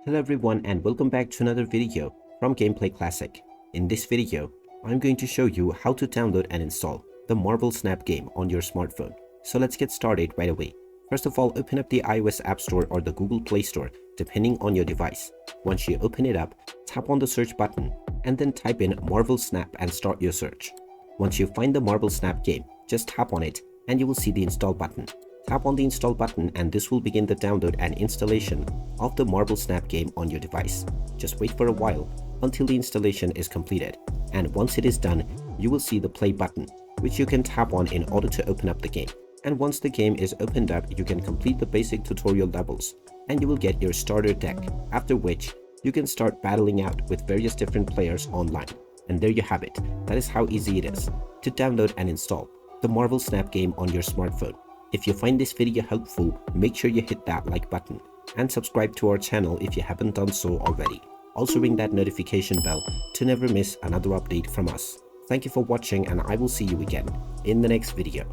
Hello everyone and welcome back to another video from Gameplay Classic. In this video, I'm going to show you how to download and install the Marvel Snap game on your smartphone. So let's get started right away. First of all, open up the iOS App Store or the Google Play Store depending on your device. Once you open it up, tap on the search button and then type in Marvel Snap and start your search. Once you find the Marvel Snap game, just tap on it and you will see the install button. Tap on the install button and this will begin the download and installation of the Marvel Snap game on your device. Just wait for a while until the installation is completed, and once it is done, you will see the play button, which you can tap on in order to open up the game. And once the game is opened up, you can complete the basic tutorial levels and you will get your starter deck, after which you can start battling out with various different players online. And there you have it. That is how easy it is to download and install the Marvel Snap game on your smartphone. If you find this video helpful, make sure you hit that like button and subscribe to our channel if you haven't done so already. Also ring that notification bell to never miss another update from us. Thank you for watching and I will see you again in the next video.